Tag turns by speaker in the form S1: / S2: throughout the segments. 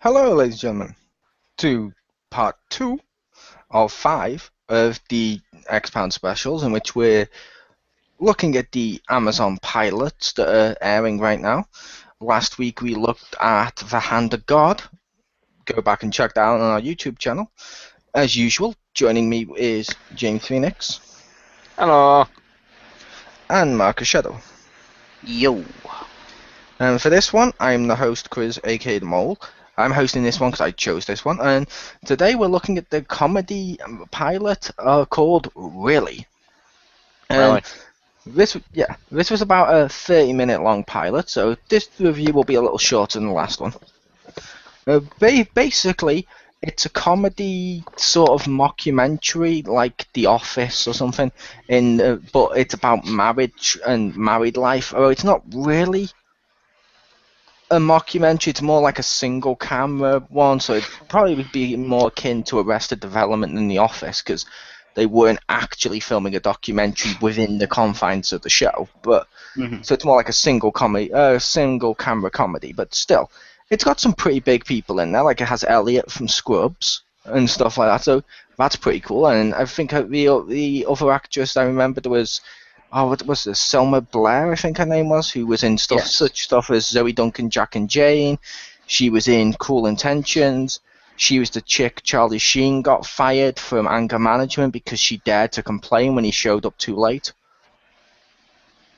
S1: Hello, ladies and gentlemen, to part two of five of the X-Pound specials, in which we're looking at the Amazon pilots that are airing right now. Last week we looked at The Hand of God. Go back and check that out on our YouTube channel. As usual, joining me is James Phoenix
S2: Hello.
S1: and Marcus Shadow.
S2: Yo.
S1: And for this one, I'm the host, Chris, aka The Mole. I'm hosting this one because I chose this one, and today we're looking at the comedy pilot called Really. And
S2: Really?
S1: this was about a 30-minute long pilot, so this review will be a little shorter than the last one. Basically, it's a comedy sort of mockumentary, like The Office or something, but it's about marriage and married life. Although it's not really a mockumentary, it's more like a single camera one, so it'd probably be more akin to Arrested Development than The Office, because they weren't actually filming a documentary within the confines of the show. But
S2: hmm
S1: so it's more like a single camera comedy. But still, it's got some pretty big people in there. Like it has Elliot from Scrubs and stuff like that. So that's pretty cool. And I think the other actress I remembered was, what was this? Selma Blair, I think her name was, who was in
S2: Yes.
S1: such stuff as Zoe Duncan, Jack and Jane. She was in Cruel Intentions. She was the chick Charlie Sheen got fired from anger management because she dared to complain when he showed up too late.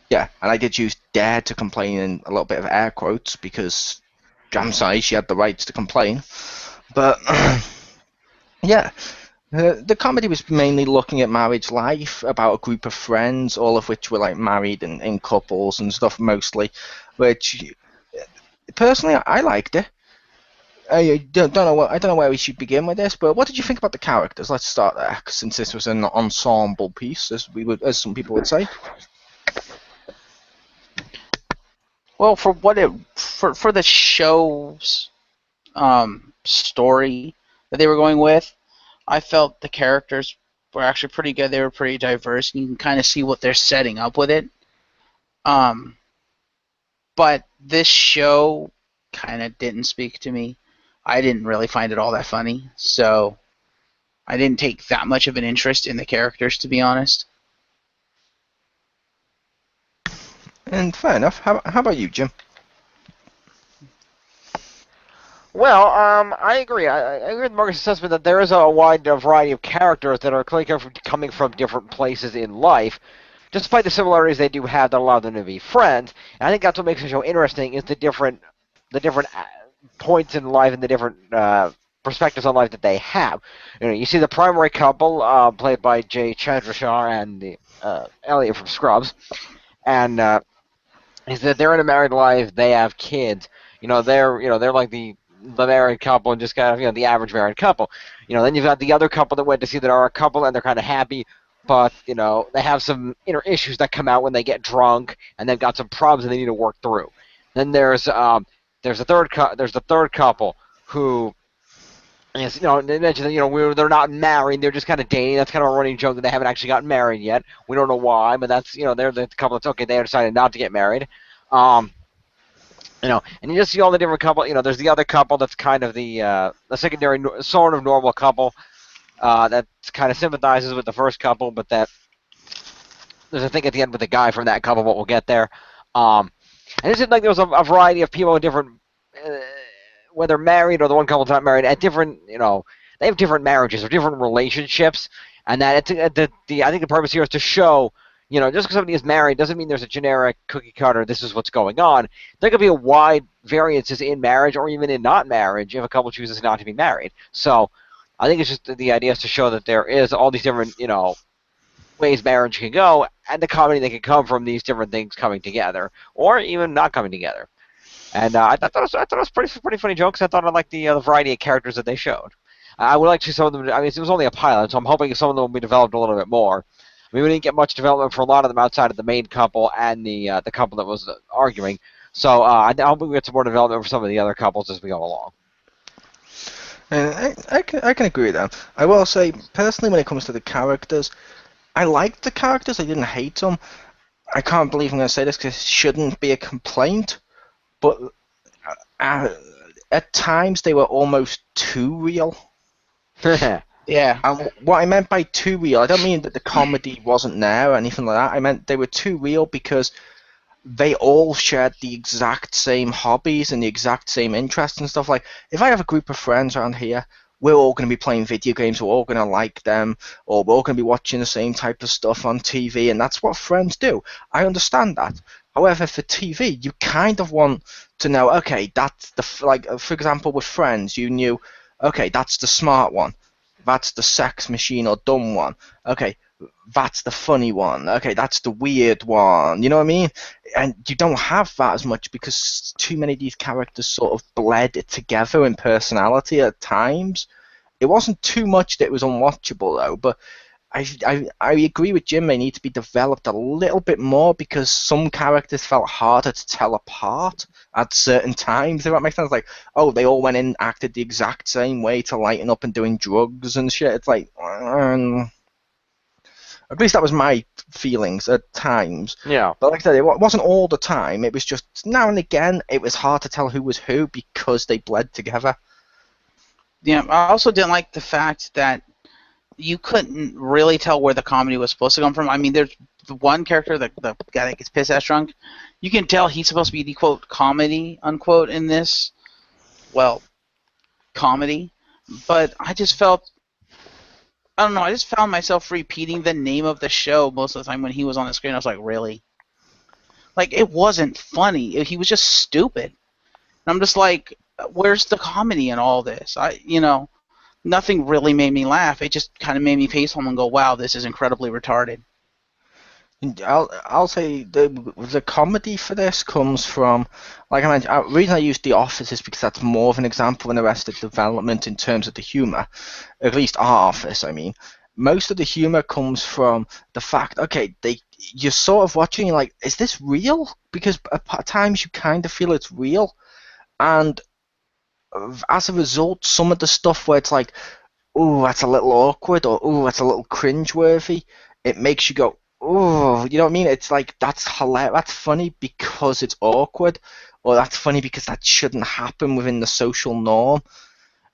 S1: Yeah, and I did use dared to complain in a little bit of air quotes because I'm sorry, she had the rights to complain. But yeah, the comedy was mainly looking at marriage life, about a group of friends, all of which were like married and in couples and stuff mostly. Which personally, I liked it. I don't know where we should begin with this, but what did you think about the characters? Let's start there, since this was an ensemble piece, as some people would say.
S2: Well, for the show's story that they were going with, I felt the characters were actually pretty good. They were pretty diverse, and you can kind of see what they're setting up with it. Um, but this show kind of didn't speak to me. I didn't really find it all that funny, so I didn't take that much of an interest in the characters, to be honest.
S1: And fair enough. How about you, Jim?
S3: Well, I agree. I agree with Marcus' assessment that there is a wide variety of characters that are coming from different places in life. Despite the similarities they do have that allow them to be friends, and I think that's what makes the show interesting is the different points in life and the different perspectives on life that they have. You see the primary couple, played by Jay Chandrasekhar and the Elliot from Scrubs, and is that they're in a married life, they have kids. They're like the married couple and just kind of the average married couple. Then you've got the other couple that went to see that are a couple and they're kind of happy, but they have some inner issues that come out when they get drunk and they've got some problems that they need to work through. Then there's the third couple who. Yes, they mentioned that they're not married; they're just kind of dating. That's kind of a running joke that they haven't actually gotten married yet. We don't know why, but that's they're the couple that's okay. They decided not to get married. Um, and you just see all the different couple. There's the other couple that's kind of the secondary sort of normal couple that kind of sympathizes with the first couple, but that there's a thing at the end with the guy from that couple, but we'll get there. And it seemed like there was a variety of people in different, uh, whether married or the one couple's not married, at different, they have different marriages or different relationships, and that I think the purpose here is to show just because somebody is married doesn't mean there's a generic cookie cutter, this is what's going on. There could be a wide variances in marriage or even in not marriage if a couple chooses not to be married. So I think it's just the idea is to show that there is all these different, ways marriage can go and the comedy that can come from these different things coming together or even not coming together. And I thought it was pretty funny jokes. I thought I liked the variety of characters that they showed. I would like to see some of them. I mean, it was only a pilot, so I'm hoping some of them will be developed a little bit more. I mean, we didn't get much development for a lot of them outside of the main couple and the couple that was arguing. So I hope we get some more development for some of the other couples as we go along.
S1: And I can agree with that. I will say, personally, when it comes to the characters, I liked the characters. I didn't hate them. I can't believe I'm going to say this because it shouldn't be a complaint, but uh, at times they were almost too real.
S2: Yeah.
S1: And what I meant by too real, I don't mean that the comedy wasn't there or anything like that. I meant they were too real because they all shared the exact same hobbies and the exact same interests and stuff. Like, if I have a group of friends around here, we're all going to be playing video games, we're all going to like them, or we're all going to be watching the same type of stuff on TV, and that's what friends do. I understand that. However, for TV, you kind of want to know, okay, that's like, for example, with Friends, you knew, okay, that's the smart one, that's the sex machine or dumb one, okay, that's the funny one, okay, that's the weird one, you know what I mean? And you don't have that as much because too many of these characters sort of bled together in personality at times. It wasn't too much that it was unwatchable though, but I agree with Jim. They need to be developed a little bit more because some characters felt harder to tell apart at certain times. If that makes sense, like, oh, they all went in, acted the exact same way to lighten up and doing drugs and shit. It's like, at least that was my feelings at times.
S3: Yeah.
S1: But like I said, it wasn't all the time. It was just now and again. It was hard to tell who was who because they bled together.
S2: Yeah, I also didn't like the fact that you couldn't really tell where the comedy was supposed to come from. I mean, there's the one character, the guy that gets piss-ass drunk. You can tell he's supposed to be the, quote, comedy, unquote, in this, well, comedy. But I just felt, I don't know, I just found myself repeating the name of the show most of the time when he was on the screen. I was like, really? Like, it wasn't funny. He was just stupid. And I'm just like, where's the comedy in all this? Nothing really made me laugh. It just kind of made me face home and go, wow, this is incredibly retarded.
S1: I'll say the comedy for this comes from, like I mentioned, the reason I use The Office is because that's more of an example than Arrested Development in terms of the humor. At least Our Office, I mean. Most of the humor comes from the fact, okay, you're sort of watching, you're like, is this real? Because at times you kind of feel it's real. And as a result, some of the stuff where it's like, oh, that's a little awkward, or oh, that's a little cringeworthy, it makes you go, oh, you know what I mean? It's like, that's hilarious, that's funny because it's awkward, or that's funny because that shouldn't happen within the social norm.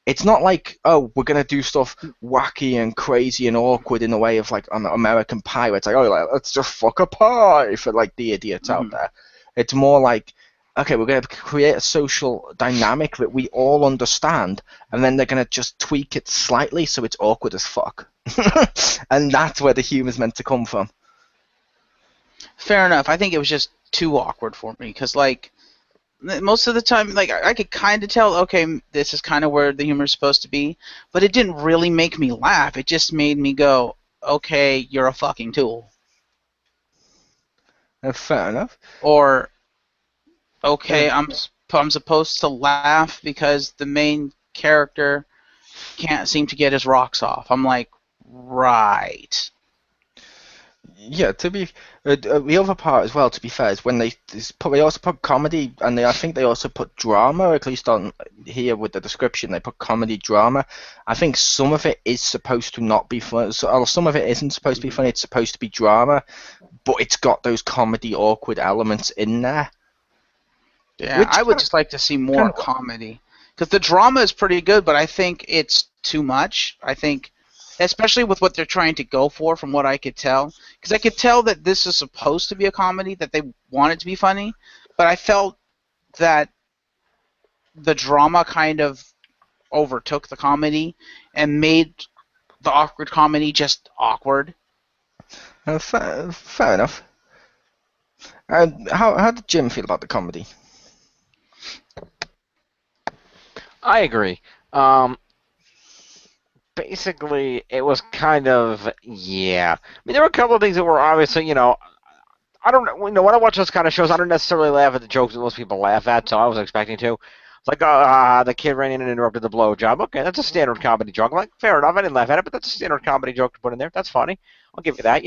S1: It's not like, oh, we're gonna do stuff wacky and crazy and awkward in the way of like American Pie, where it's like, oh, like, let's just fuck a pie for like the idiots out there. It's more like, okay, we're going to create a social dynamic that we all understand, and then they're going to just tweak it slightly so it's awkward as fuck. And that's where the humor's meant to come from.
S2: Fair enough. I think it was just too awkward for me because, like, most of the time, like, I could kind of tell, okay, this is kind of where the humor is supposed to be, but it didn't really make me laugh. It just made me go, okay, you're a fucking tool.
S1: Fair enough.
S2: Or, okay, I'm supposed to laugh because the main character can't seem to get his rocks off. I'm like, right.
S1: Yeah, the other part as well, to be fair, is when they also put comedy, and I think they also put drama, at least on here with the description, they put comedy drama. I think some of it is supposed to not be funny, or some of it isn't supposed to be funny, it's supposed to be drama, but it's got those comedy awkward elements in there.
S2: Yeah, I would just like to see more comedy. Because the drama is pretty good, but I think it's too much. I think, especially with what they're trying to go for, from what I could tell. Because I could tell that this is supposed to be a comedy, that they want it to be funny, but I felt that the drama kind of overtook the comedy and made the awkward comedy just awkward.
S1: Fair enough. How did Jim feel about the comedy?
S3: I agree. Basically, it was kind of, yeah. I mean, there were a couple of things that were obviously, I don't know, when I watch those kind of shows, I don't necessarily laugh at the jokes that most people laugh at, so I was expecting to. It's like, the kid ran in and interrupted the blowjob. Okay, that's a standard comedy joke. I'm like, fair enough, I didn't laugh at it, but that's a standard comedy joke to put in there. That's funny. I'll give you that,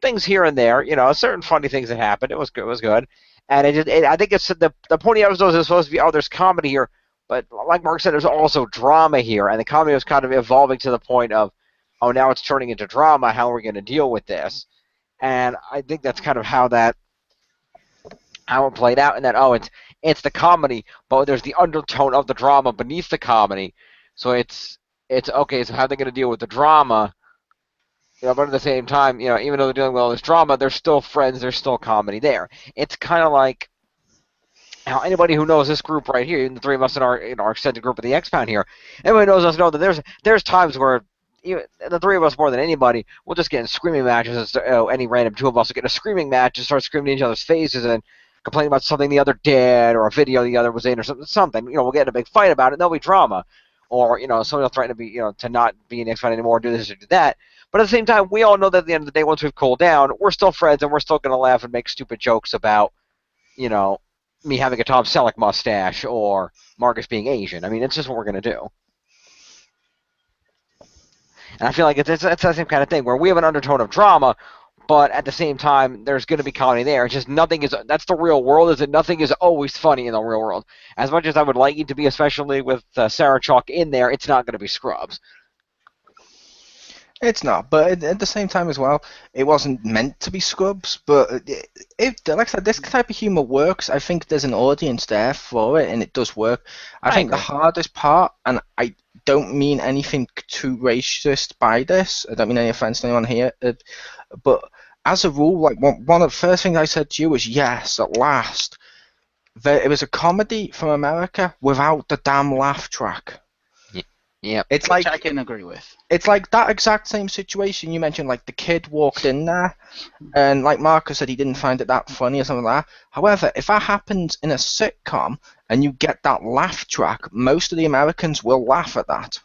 S3: Things here and there, certain funny things that happened. It was good. And I think it's the point of the episode is supposed to be, oh, there's comedy here. But like Mark said, there's also drama here, and the comedy was kind of evolving to the point of, oh, now it's turning into drama. How are we going to deal with this? And I think that's kind of how it played out, and that, it's the comedy, but there's the undertone of the drama beneath the comedy. So it's okay. So how are they going to deal with the drama? But at the same time, even though they're dealing with all this drama, they're still friends. There's still comedy there. It's kind of like anybody who knows this group right here, even the three of us in our extended group of the X-Pound here, everybody knows us know that there's times where even the three of us more than anybody, we'll just get in screaming matches. Any random two of us will get in a screaming match and start screaming in each other's faces and complaining about something the other did or a video the other was in or something. We'll get in a big fight about it and there'll be drama. Or, someone will threaten to be, to not be in the X-Pound anymore, do this or do that. But at the same time, we all know that at the end of the day, once we've cooled down, we're still friends and we're still going to laugh and make stupid jokes about, me having a Tom Selleck mustache or Marcus being Asian. I mean, it's just what we're going to do. And I feel like it's the same kind of thing where we have an undertone of drama, but at the same time, there's going to be comedy there. It's just that's the real world, is that nothing is always funny in the real world. As much as I would like it to be, especially with Sarah Chalke in there, it's not going to be Scrubs.
S1: It's not, but at the same time as well, it wasn't meant to be Scrubs. But like I said, this type of humor works. I think there's an audience there for it, and it does work. I think
S3: agree.
S1: the hardest part, and I don't mean anything too racist by this. I don't mean any offense to anyone here, but as a rule, like one of the first things I said to you was, yes, at last, it was a comedy from America without the damn laugh track.
S3: Yeah,
S1: it's
S2: which I can agree with.
S1: It's like that exact same situation you mentioned. Like the kid walked in there, and like Marcus said, he didn't find it that funny or something like that. However, if that happens in a sitcom and you get that laugh track, most of the Americans will laugh at that.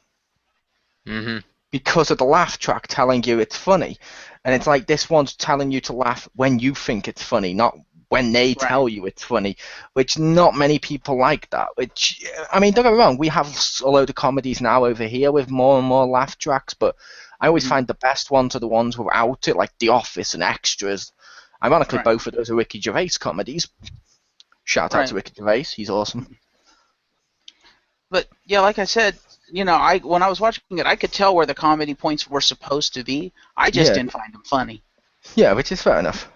S3: Mm-hmm.
S1: Because of the laugh track telling you it's funny, and it's like this one's telling you to laugh when you think it's funny, not when they tell you it's funny, which not many people like that. Which, I mean, don't get me wrong, we have a load of comedies now over here with more and more laugh tracks, but I always find the best ones are the ones without it, like The Office and Extras. Ironically, both of those are Ricky Gervais comedies. Shout out to Ricky Gervais, he's awesome.
S2: But yeah, like I said, when I was watching it, I could tell where the comedy points were supposed to be. I just didn't find them funny.
S1: Yeah, which is fair enough.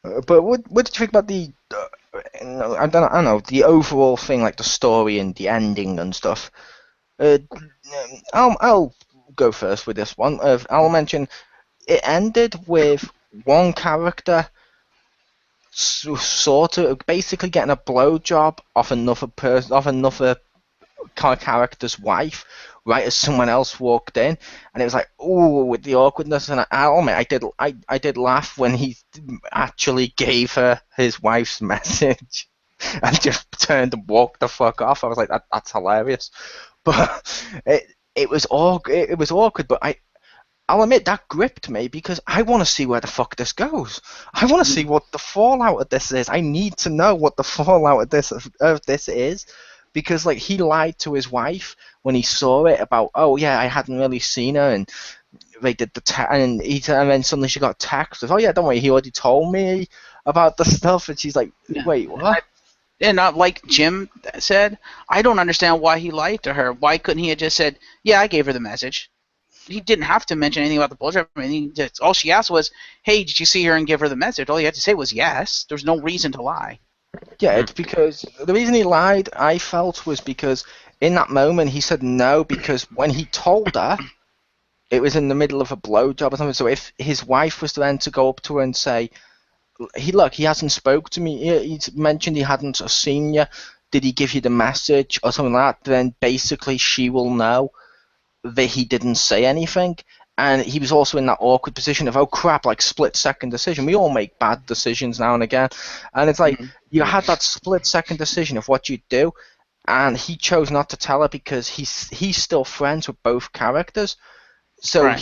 S1: But what did you think about the? I don't know the overall thing, like the story and the ending and stuff. I'll go first with this one. I'll mention it ended with one character sort of basically getting a blowjob off another character's wife, right as someone else walked in, and it was like, ooh, with the awkwardness. And I did laugh when he actually gave her his wife's message and just turned and walked the fuck off. I was like, that's hilarious. But it was awkward, but I'll admit that gripped me because I want to see where the fuck this goes. I want to see what the fallout of this is. I need to know what the fallout of this is. Because like he lied to his wife when he saw it about, oh yeah, I hadn't really seen her, and they did and then suddenly she got text with, oh yeah, don't worry, he already told me about the stuff, and she's like, wait, what?
S2: And like Jim said, I don't understand why he lied to her. Why couldn't he have just said, yeah, I gave her the message? He didn't have to mention anything about the bullshit. I mean, all she asked was, hey, did you see her and give her the message? All you had to say was yes. There's no reason to lie.
S1: Yeah, it's because the reason he lied, I felt, was because in that moment he said no, because when he told her, it was in the middle of a blowjob or something. So if his wife was then to go up to her and say, he hasn't spoke to me, he's mentioned he hadn't seen you, did he give you the message or something like that, then basically she will know that he didn't say anything. And he was also in that awkward position of, oh crap, like split-second decision. We all make bad decisions now and again. And it's like, you had that split-second decision of what you'd do, and he chose not to tell her because he's still friends with both characters. So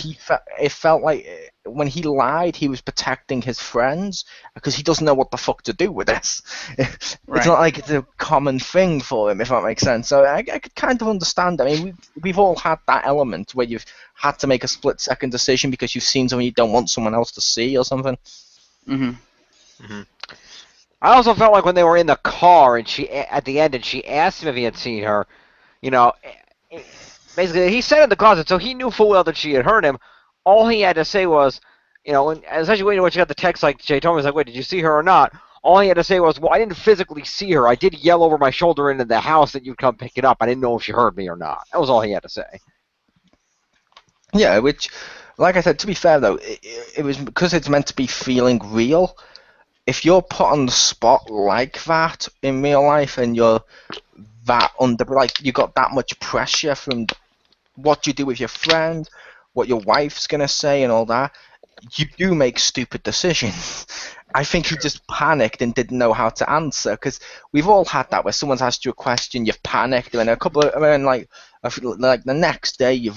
S1: it felt like when he lied, he was protecting his friends because he doesn't know what the fuck to do with this. It's not like it's a common thing for him, if that makes sense. So I could kind of understand. I mean, we've all had that element where you've had to make a split-second decision because you've seen something you don't want someone else to see or something.
S3: I also felt like when they were in the car and at the end, and she asked him if he had seen her, basically, he sat in the closet, so he knew full well that she had heard him. All he had to say was, especially when she got the text, like Jay told me, was like, wait, did you see her or not? All he had to say was, "Well, I didn't physically see her. I did yell over my shoulder into the house that you'd come pick it up. I didn't know if she heard me or not." That was all he had to say.
S1: Yeah, which, like I said, to be fair though, it was because it's meant to be feeling real. If you're put on the spot like that in real life, and you're that under, like, you got that much pressure from what you do with your friend, what your wife's gonna say, and all that, you do make stupid decisions. I think he just panicked and didn't know how to answer, because we've all had that where someone's asked you a question, you've panicked, and then like the next day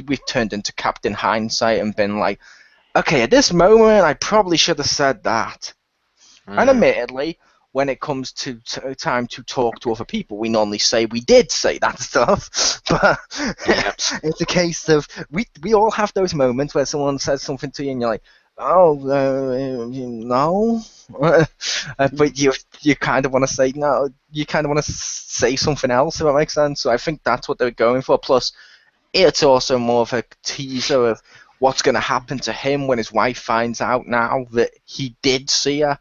S1: we've turned into Captain Hindsight and been like, okay, at this moment I probably should have said that. And admittedly, when it comes to time to talk to other people, we normally say we did say that stuff. But it's a case of we all have those moments where someone says something to you and you're like, oh, no. But you kind of want to say no. You kind of want to say something else, if that makes sense. So I think that's what they're going for. Plus, it's also more of a teaser of what's going to happen to him when his wife finds out now that he did see her.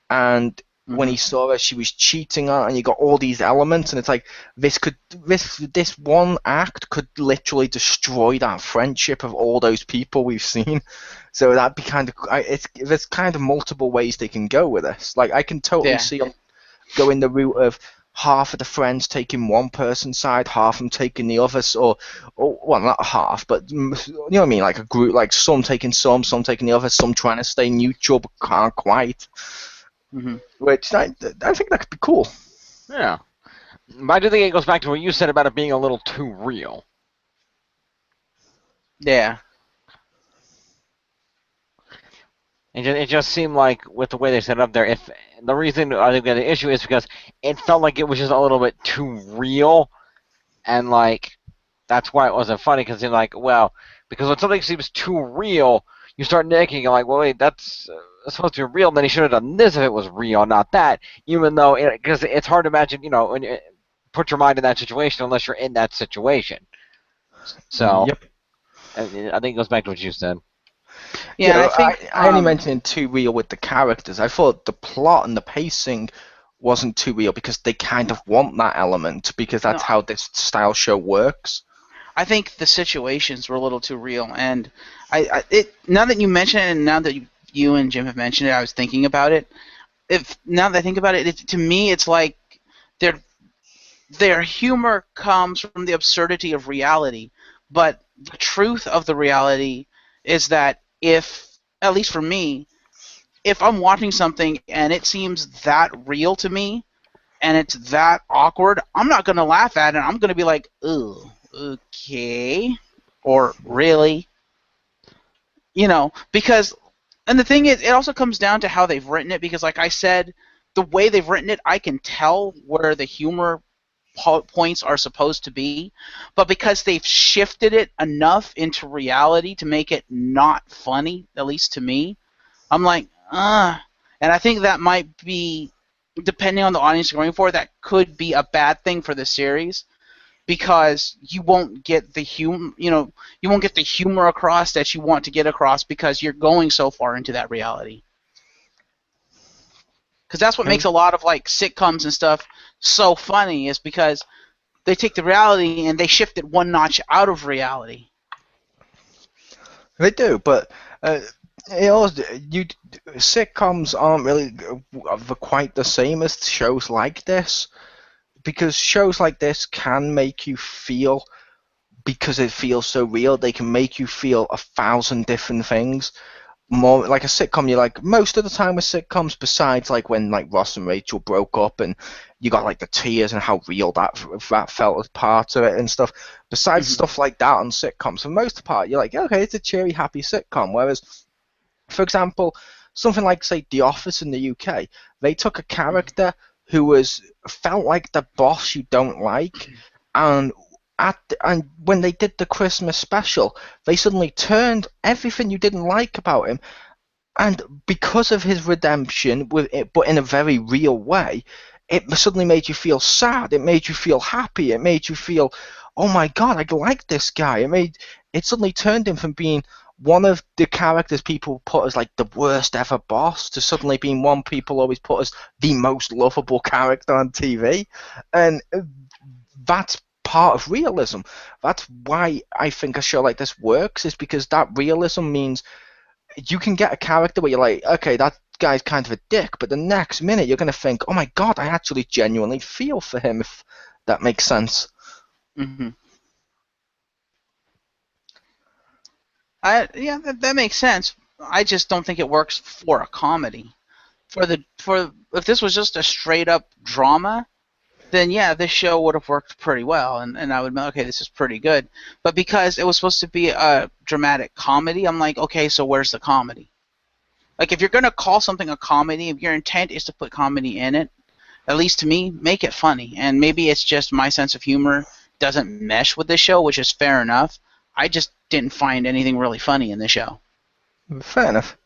S1: And when he saw her, she was cheating on, and you got all these elements, and it's like this one act could literally destroy that friendship of all those people we've seen. So that'd be kind of there's kind of multiple ways they can go with this. Like I can totally see them going the route of half of the friends taking one person's side, half them taking the other, or well, not half, but you know what I mean, like a group, like some taking some taking the other, some trying to stay neutral but can't quite. Which I think that could be cool.
S3: Yeah. But I do think it goes back to what you said about it being a little too real.
S2: Yeah.
S3: It just seemed like, with the way they set it up there, if the reason I think the issue is because it felt like it was just a little bit too real, and like that's why it wasn't funny, because you're like, well, because when something seems too real, you start thinking, you're like, well, wait, that's supposed to be real, then he should have done this if it was real, not that, even though, because it's hard to imagine, when you put your mind in that situation unless you're in that situation. So,
S1: yep.
S3: I think it goes back to what you said.
S2: Yeah, I think
S1: I only mentioned too real with the characters. I thought the plot and the pacing wasn't too real because they kind of want that element, because that's how this style show works.
S2: I think the situations were a little too real, and now that you mention it, and now that you and Jim have mentioned it, I was thinking about it. Now that I think about it, to me, it's like their humor comes from the absurdity of reality, but the truth of the reality is that at least for me, if I'm watching something and it seems that real to me, and it's that awkward, I'm not going to laugh at it. I'm going to be like, ugh, okay, or really, because, and the thing is, it also comes down to how they've written it, because like I said, the way they've written it, I can tell where the humor points are supposed to be, but because they've shifted it enough into reality to make it not funny, at least to me, I'm like, and I think that might be, depending on the audience you're going for, that could be a bad thing for the series, because you won't get the you won't get the humor across that you want to get across, because you're going so far into that reality. Because that's what makes a lot of like sitcoms and stuff so funny, is because they take the reality and they shift it one notch out of reality.
S1: They do, but sitcoms aren't really quite the same as shows like this, because shows like this can make you feel, because it feels so real, they can make you feel 1,000 different things. More like a sitcom, you're like, most of the time with sitcoms, besides like when like Ross and Rachel broke up and you got like the tears and how real that felt as part of it and stuff, besides stuff like that on sitcoms, for the most part you're like, okay, it's a cheery, happy sitcom. Whereas, for example, something like, say, The Office in the UK, they took a character who felt like the boss you don't like, and when they did the Christmas special, they suddenly turned everything you didn't like about him, and because of his redemption, but in a very real way, it suddenly made you feel sad. It made you feel happy. It made you feel, oh my God, I like this guy. It suddenly turned him from being one of the characters people put as like the worst ever boss to suddenly being one people always put as the most lovable character on TV, and that's part of realism. That's why I think a show like this works, is because that realism means you can get a character where you're like, okay, that guy's kind of a dick, but the next minute you're going to think, oh my god, I actually genuinely feel for him, if that makes sense.
S2: Mm-hmm. Yeah, that makes sense. I just don't think it works for a comedy. For if this was just a straight up drama, then yeah, this show would have worked pretty well, and I would be okay, this is pretty good. But because it was supposed to be a dramatic comedy, I'm like, okay, so where's the comedy? Like, if you're gonna call something a comedy, if your intent is to put comedy in it, at least to me, make it funny. And maybe it's just my sense of humor doesn't mesh with this show, which is fair enough. I just didn't find anything really funny in the show.
S1: Fair enough.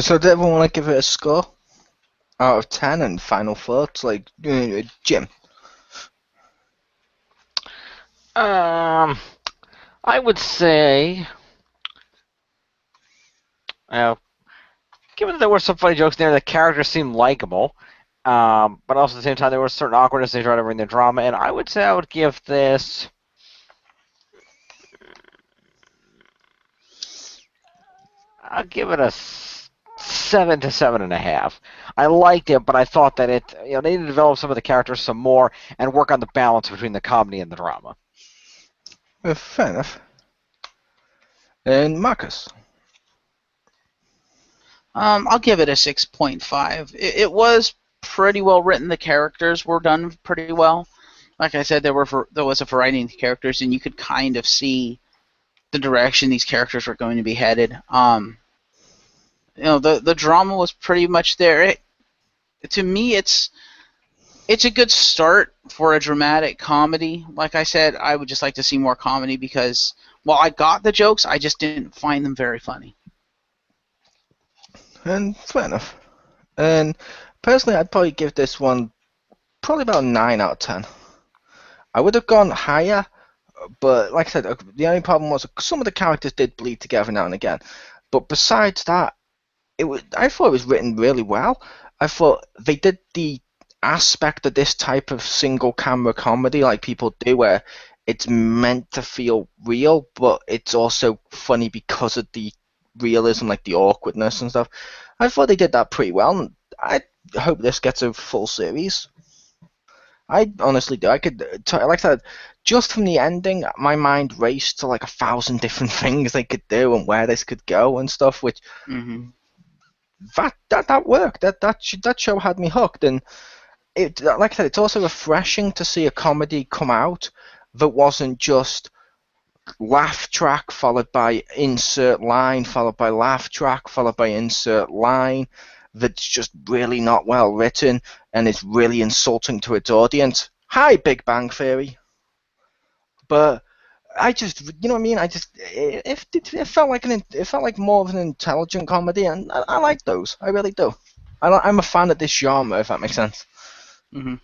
S1: So did everyone want to give it a score out of 10 and final thoughts? Like, Jim?
S3: I would say, given that there were some funny jokes there, the characters seemed likable, but also at the same time there was certain awkwardness they tried to bring the drama, and I would say I would give this. I'll give it a 7 to 7.5. I liked it, but I thought that they needed to develop some of the characters some more and work on the balance between the comedy and the drama.
S1: Fair enough. And Marcus?
S2: I'll give it a 6.5. It was pretty well written. The characters were done pretty well. Like I said, there was a variety of characters, and you could kind of see the direction these characters were going to be headed. The drama was pretty much there. To me, it's a good start for a dramatic comedy. Like I said, I would just like to see more comedy because while I got the jokes, I just didn't find them very funny.
S1: And fair enough. And personally, I'd probably give this one probably about a 9 out of 10. I would have gone higher, but like I said, the only problem was some of the characters did bleed together now and again. But besides that, I thought it was written really well. I thought they did the aspect of this type of single camera comedy like people do, where it's meant to feel real, but it's also funny because of the realism, like the awkwardness and stuff. I thought they did that pretty well, and I hope this gets a full series. I honestly do. I could, like I said, just from the ending, my mind raced to like 1,000 different things they could do and where this could go and stuff. Which that worked. That show had me hooked, and like I said, it's also refreshing to see a comedy come out that wasn't just laugh track followed by insert line followed by laugh track followed by insert line. That's just really not well written and it's really insulting to its audience. Hi, Big Bang Theory. But I just, you know what I mean? It felt like more of an intelligent comedy, and I like those. I really do. I'm a fan of this genre, if that makes sense.
S2: Mm-hmm.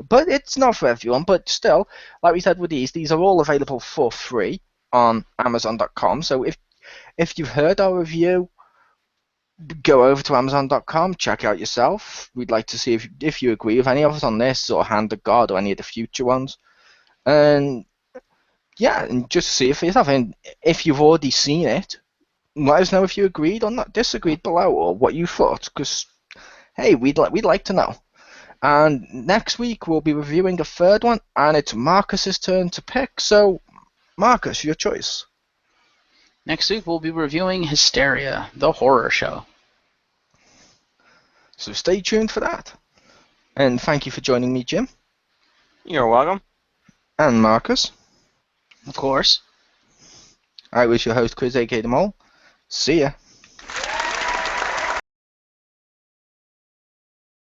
S1: But it's not for everyone. But still, like we said with these are all available for free on Amazon.com. So if you've heard our review, go over to Amazon.com, check it out yourself. We'd like to see if you agree with any of us on this, or Hand of God, or any of the future ones. And yeah, and just see it for yourself. And if you've already seen it, let us know if you agreed or not disagreed below, or what you thought. Because hey, we'd like to know. And next week we'll be reviewing a third one, and it's Marcus's turn to pick. So, Marcus, your choice.
S2: Next week we'll be reviewing Hysteria, the horror show.
S1: So stay tuned for that. And thank you for joining me, Jim.
S3: You're welcome.
S1: And Marcus.
S2: Of course.
S1: I was your host, Chris A.K. The Mole. See ya.